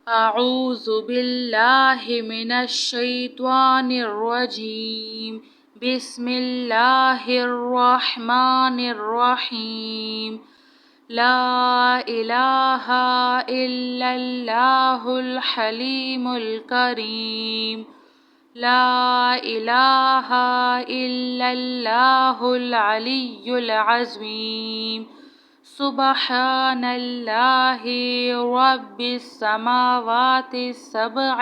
أعوذ بالله من الشيطان الرجيم. بسم الله الرحمن الرحيم. لا إله إلا الله الحليم الكريم. لا إله إلا الله العلي العظيم. سبحان الله رب السماوات السبع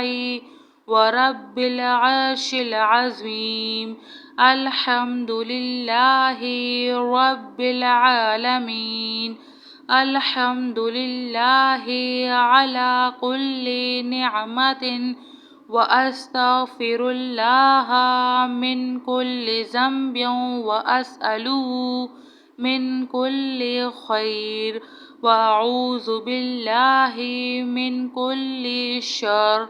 ورب العرش العظيم. الحمد لله رب العالمين. الحمد لله على كل نعمة، وأستغفر الله من كل ذنب، وأسأله من كل خير، وأعوذ بالله من كل شر.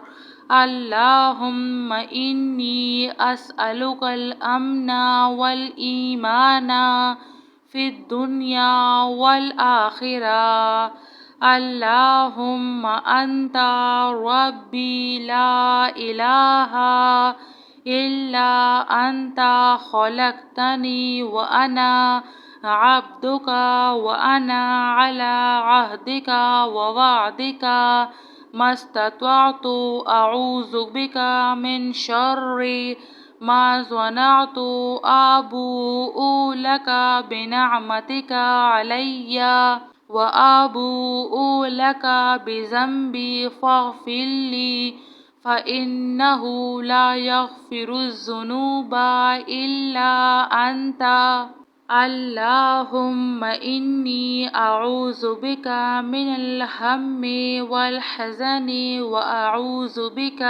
اللهم إني أسألك الأمن والإيمان في الدنيا والآخرة. اللهم أنت ربي لا إله إلا أنت، خلقتني وأنا عبدك، وأنا على عهدك ووعدك ما استطعت. أعوذ بك من شر ما صنعت. أبوء لك بنعمتك علي، وأبوء لك بذنبي فاغفر لي، فإنه لا يغفر الذنوب إلا أنت. اللهم إني أعوذ بك من الهم والحزن، وأعوذ بك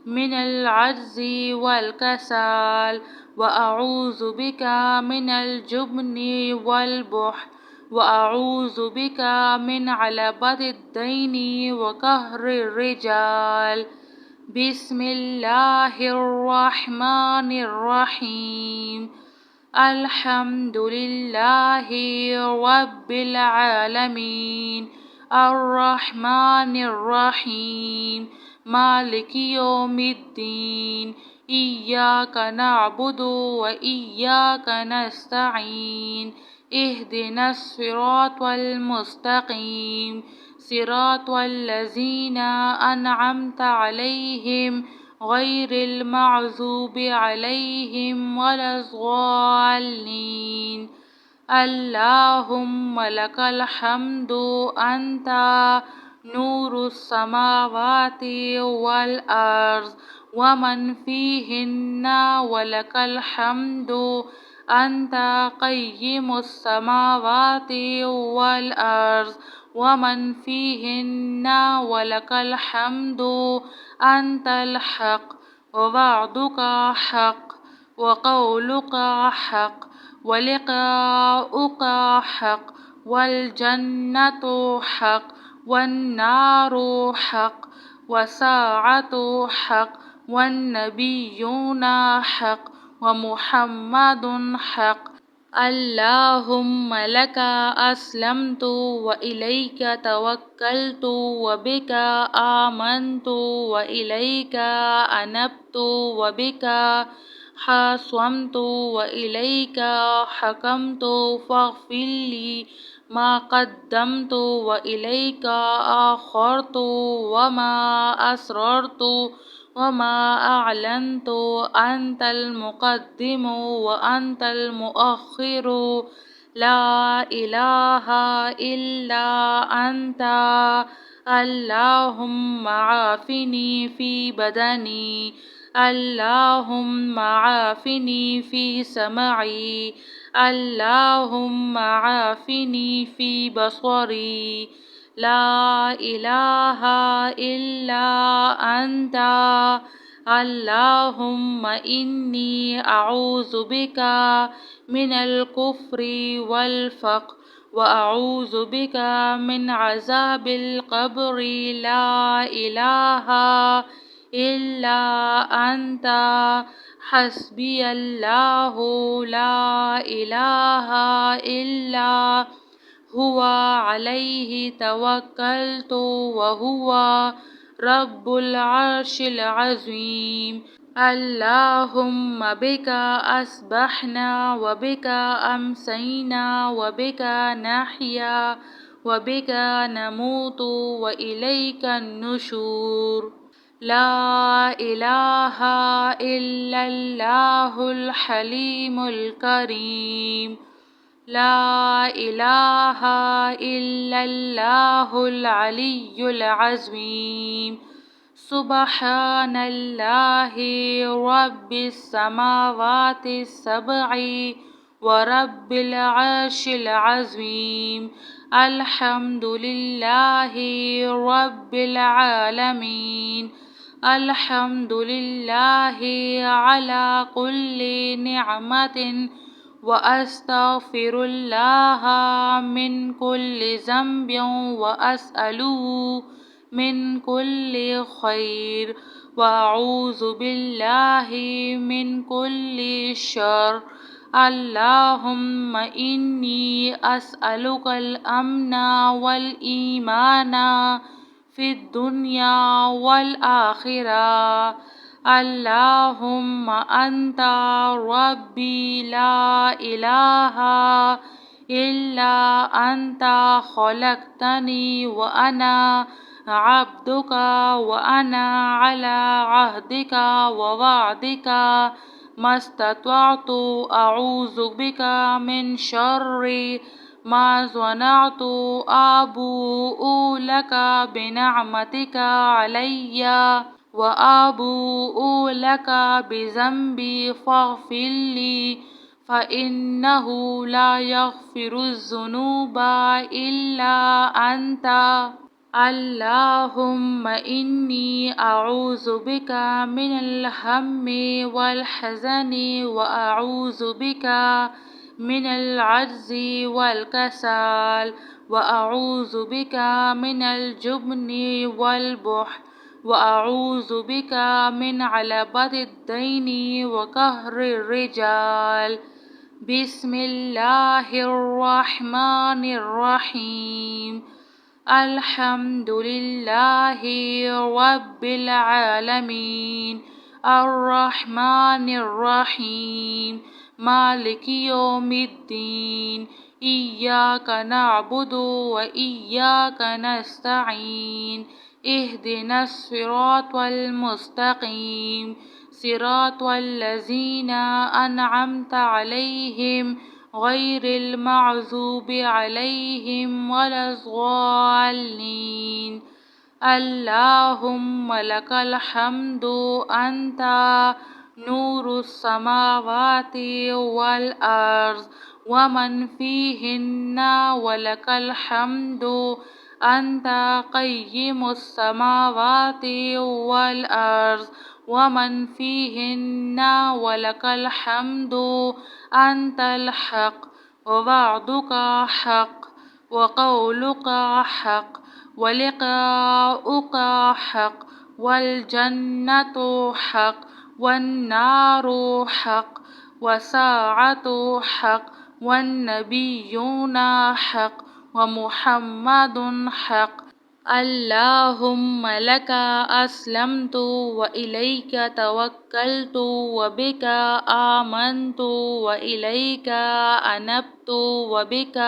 من العجز والكسل، وأعوذ بك من الجبن والبخل، وأعوذ بك من علبة الدين وقهر الرجال. بسم الله الرحمن الرحيم. الحمد لله رب العالمين، الرحمن الرحيم، مالك يوم الدين. إياك نعبد وإياك نستعين. اهدنا الصراط المستقيم، صراط الذين أنعمت عليهم غير المغضوب عليهم ولا الضالين. اللهم لك الحمد، أنت نور السماوات والأرض ومن فيهن، ولك الحمد أنت قيم السماوات والأرض ومن فيهن، ولك الحمد أنت الحق، ووعدك حق، وقولك حق، ولقاؤك حق، والجنة حق، والنار حق، والساعة حق، والنبيون حق، ومحمد حق. اللهم لك أسلمت، وإليك توكلت، وبك آمنت، وإليك أنبت، وبك خاصمت، وإليك حكمت. فاغفر لي ما قدمت، وإليك آخرت، وما أسررت، وما أعلنت. أنت المقدم وأنت المؤخر، لا إله إلا أنت. اللهم عافني في بدني، اللهم عافني في سمعي، اللهم عافني في بصري. لا إله إلا أنت. اللهم إني أعوذ بك من الكفر والفقر، وأعوذ بك من عذاب القبر. لا إله إلا أنت. حسبي الله لا إله إلا هو عليه توكلت وهو رب العرش العظيم. اللهم بك أصبحنا وبك أمسينا وبك نحيا وبك نموت وإليك النشور. لا إله إلا الله الحليم الكريم. لا إله إلا الله العلي العظيم. سبحان الله رب السماوات السبع ورب العرش العظيم. الحمد لله رب العالمين. الحمد لله على كل نعمة وأستغفر الله من كل ذنب وأسأله من كل خير وأعوذ بالله من كل شر. اللهم إني أسألك الأمن والإيمان في الدنيا والآخرة. اللهم أنت ربي لا إله إلا أنت خلقتني وأنا عبدك وأنا على عهدك ووعدك ما استطعت. أعوذ بك من شر ما صنعت. أبوء لك بنعمتك علي وأبوء لك بذنبي فاغفر لي فإنه لا يغفر الذنوب إلا أنت. اللهم إني أعوذ بك من الهم والحزن وأعوذ بك من العجز والكسل وأعوذ بك من الجبن والبخل وأعوذ بك من غلبة الدين وقهر الرجال. بسم الله الرحمن الرحيم. الحمد لله رب العالمين. الرحمن الرحيم. مالك يوم الدين. إياك نعبد وإياك نستعين. اهدنا الصراط المستقيم. صراط الذين أنعمت عليهم غير المغضوب عليهم ولا الضالين. اللهم لك الحمد أنت نور السماوات والأرض ومن فيهن ولك الحمد أنت قيم السماوات والأرض ومن فيهن ولك الحمد أنت الحق ووعدك حق وقولك حق ولقاؤك حق والجنة حق والنار حق والساعة حق والنبيون حق ومحمد حق. اللهم لك أسلمت وإليك توكلت وبك آمنت وإليك أنبت وبك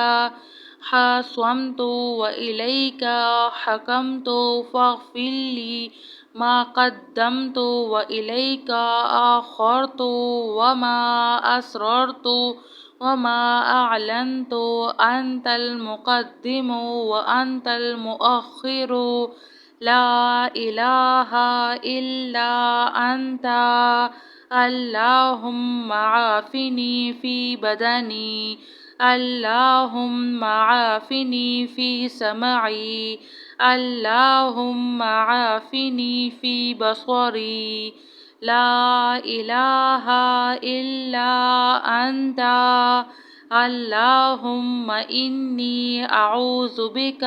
خاصمت وإليك حكمت فاغفر لي ما قدمت وإليك آخرت وما أسررت وما أعلنت. أنت المقدم وأنت المؤخر. لا إله إلا أنت. اللهم عافني في بدني. اللهم عافني في سمعي. اللهم عافني في بصري. لا إله إلا أنت. اللهم إني أعوذ بك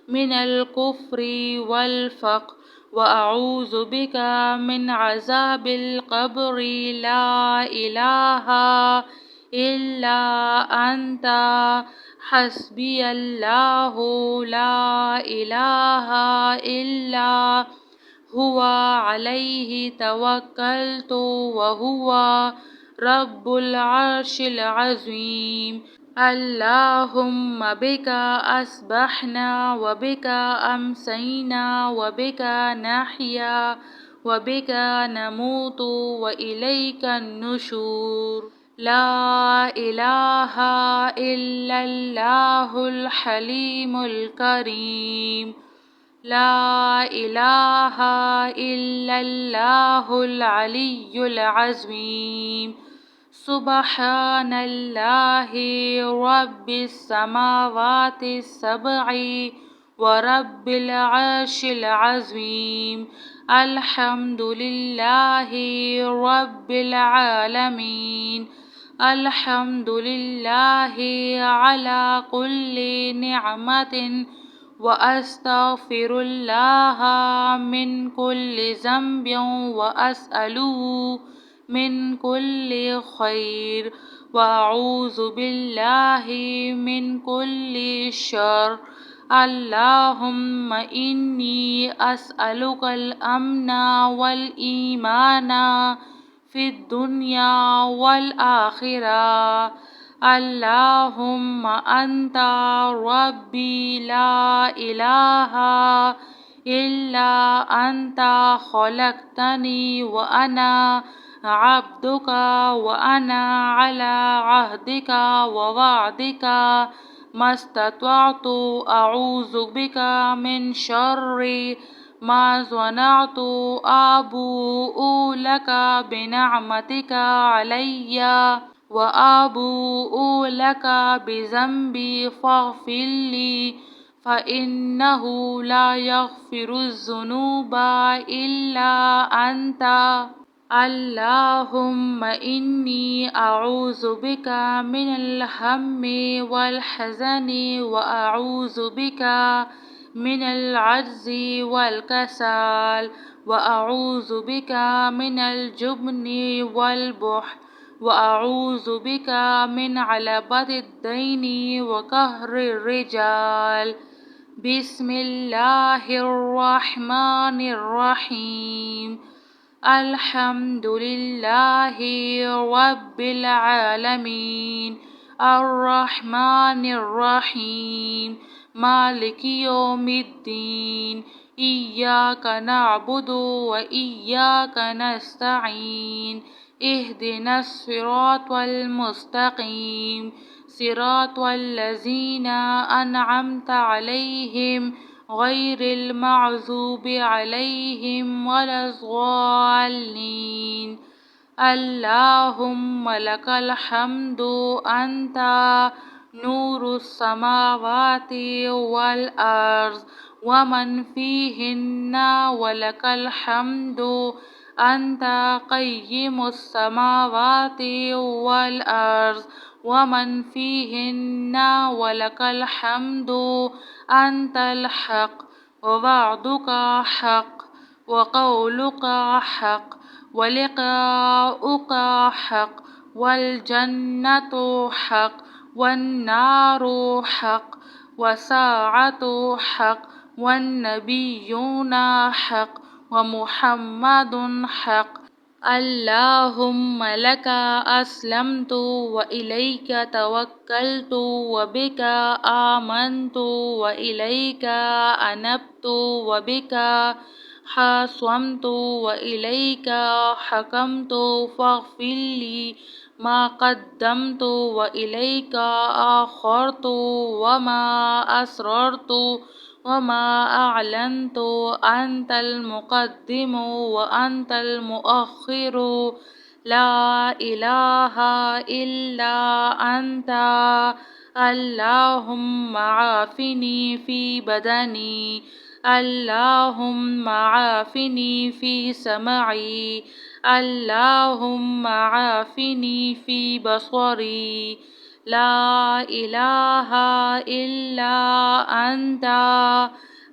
من الكفر والفقر وأعوذ بك من عذاب القبر. لا إله إلا أنت. حسبي الله لا إله إلا هو عليه توكلت وهو رب العرش العظيم. اللهم بك أصبحنا وبك أمسينا وبك نحيا وبك نموت وإليك النشور. لا إله إلا الله الحليم الكريم. لا إله إلا الله العلي العظيم. سبحان الله رب السماوات السبع ورب العرش العظيم. الحمد لله رب العالمين. الحمد لله على كل نعمة وأستغفر الله من كل ذنب وأسأله من كل خير وأعوذ بالله من كل شر. اللهم إني أسألك الأمن والإيمان في الدنيا والآخرة. اللهم أنت ربي لا إله إلا أنت خلقتني وأنا عبدك وأنا على عهدك ووعدك ما استطعت. أعوذ بك من شر ما صنعت. أبوء لك بنعمتك علي وأبوء لك بذنبي فاغفر لي فإنه لا يغفر الذنوب إلا أنت. اللهم إني أعوذ بك من الهم والحزن وأعوذ بك من العجز والكسل وأعوذ بك من الجبن والبخل وأعوذ بك من غلبة الدين وقهر الرجال. بسم الله الرحمن الرحيم. الحمد لله رب العالمين الرحمن الرحيم مالك يوم الدين. إياك نعبد وإياك نستعين. اهدنا الصراط المستقيم صراط الذين أنعمت عليهم غير المغضوب عليهم ولا الضالين. اللهم لك الحمد أنت نور السماوات والأرض ومن فيهن ولك الحمد أنت قيم السماوات والأرض ومن فيهن ولك الحمد أنت الحق ووعدك حق وقولك حق ولقاؤك حق والجنة حق والنار حق والساعة حق والنبيون حق ومحمد حق. اللهم لك أسلمت وإليك توكلت وبك آمنت وإليك أنبت وبك خاصمت وإليك حكمت فاغفر لي ما قدمت وإليك آخرت وما أسررت وما أعلنت. أنت المقدم وأنت المؤخر. لا إله إلا أنت. اللهم عافني في بدني. اللهم عافني في سمعي. اللهم عافني في بصري. لا إله إلا أنت.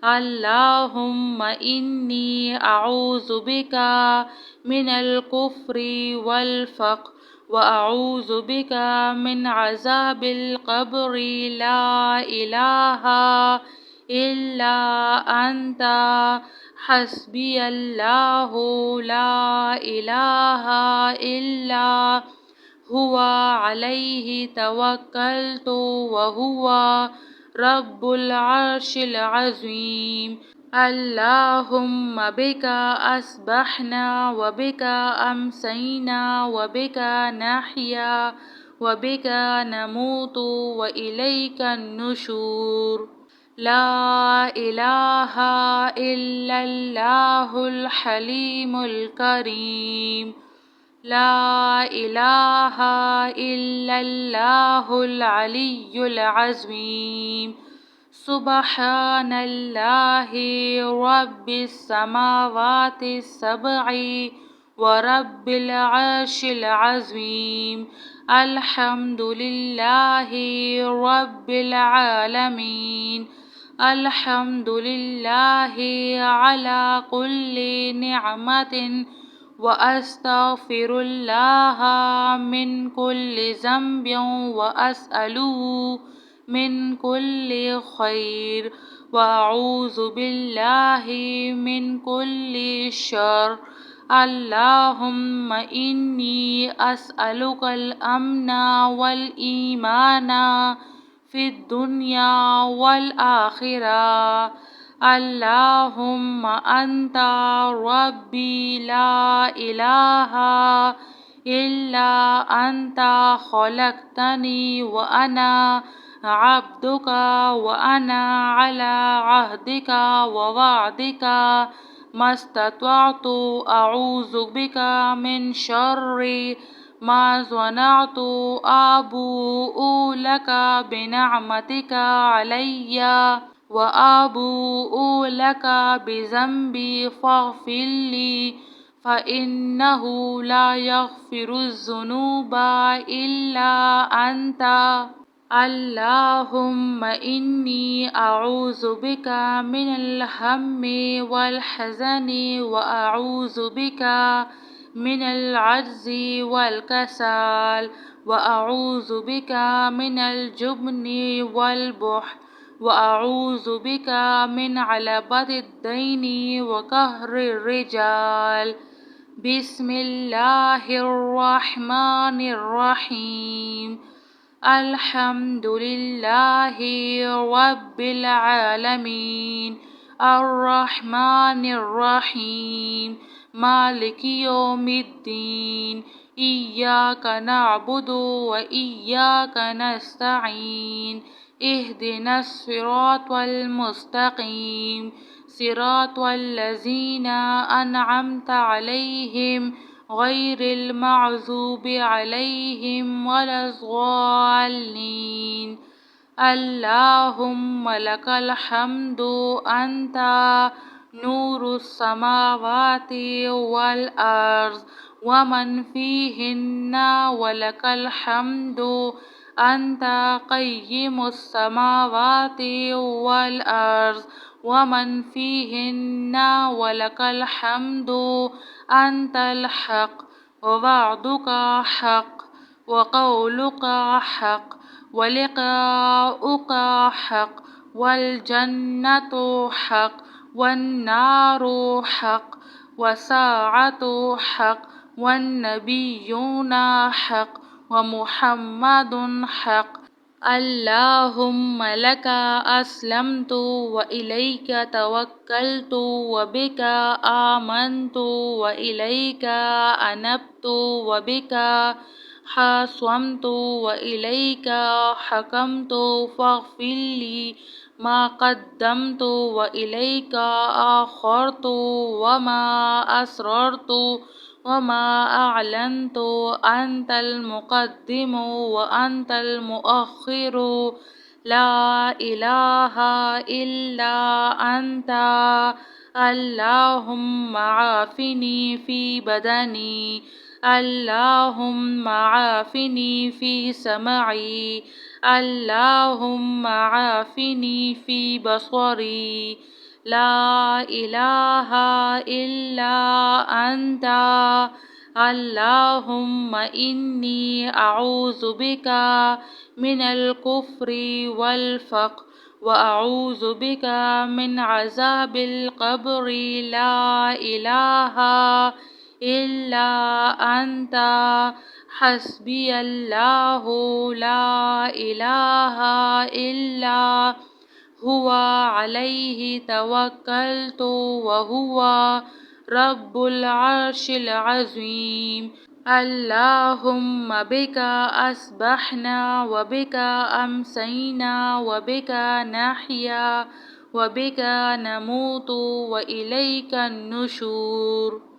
اللهم إني أعوذ بك من الكفر والفقر وأعوذ بك من عذاب القبر لا إله إلا أنت حسبي الله لا إله إلا هو عليه توكلت وهو رب العرش العظيم اللهم بك أصبحنا وبك أمسينا وبك نحيا وبك نموت وإليك النشور لا إله إلا الله الحليم الكريم لا إله إلا الله العلي العظيم سبحان الله رب السماوات السبع ورب العرش العظيم الحمد لله رب العالمين الحمد لله على كل نعمة وأستغفر الله من كل ذنب وأسأله من كل خير وأعوذ بالله من كل شر اللهم إني أسألك الأمن والإيمان في الدنيا والآخرة اللهم أنت ربي لا إله إلا أنت خلقتني وأنا عبدك وأنا على عهدك ووعدك ما استطعت أعوذ بك من شر ما صنعت أبوء لك بنعمتك علي وأبوء لك بذنبي فاغفر لي فإنه لا يغفر الذنوب إلا أنت اللهم إني أعوذ بك من الهم والحزن وأعوذ بك من العجز والكسل وأعوذ بك من الجبن والبخل وأعوذ بك من علبة الدين وقهر الرجال بسم الله الرحمن الرحيم الحمد لله رب العالمين الرحمن الرحيم مالك يوم الدين إياك نعبد وإياك نستعين اهدنا الصراط المستقيم صراط الذين أنعمت عليهم غير المغضوب عليهم ولا الضالين اللهم لك الحمد أنت نور السماوات والأرض ومن فيهن ولك الحمد أنت قيم السماوات والأرض ومن فيهن ولك الحمد أنت الحق ووعدك حق وقولك حق ولقاؤك حق والجنة حق والنار حق والساعة حق والنبيون حق ومحمد حق اللهم لك أسلمت وإليك توكلت وبك آمنت وإليك أنبت وبك خاصمت وإليك حكمت فاغفر لي ما قدمت وإليك آخرت وما أسررت وما أعلنت أنت المقدم وأنت المؤخر لا إله إلا أنت اللهم عافني في بدني اللهم عافني في سمعي اللهم عافني في بصري لا إله إلا أنت اللهم إني أعوذ بك من الكفر والفقر وأعوذ بك من عذاب القبر لا إله إلا أنت حسبي الله لا إله إلا هو عليه توكلت وهو رب العرش العظيم اللهم بك أصبحنا وبك أمسينا وبك نحيا وبك نموت وإليك النشور.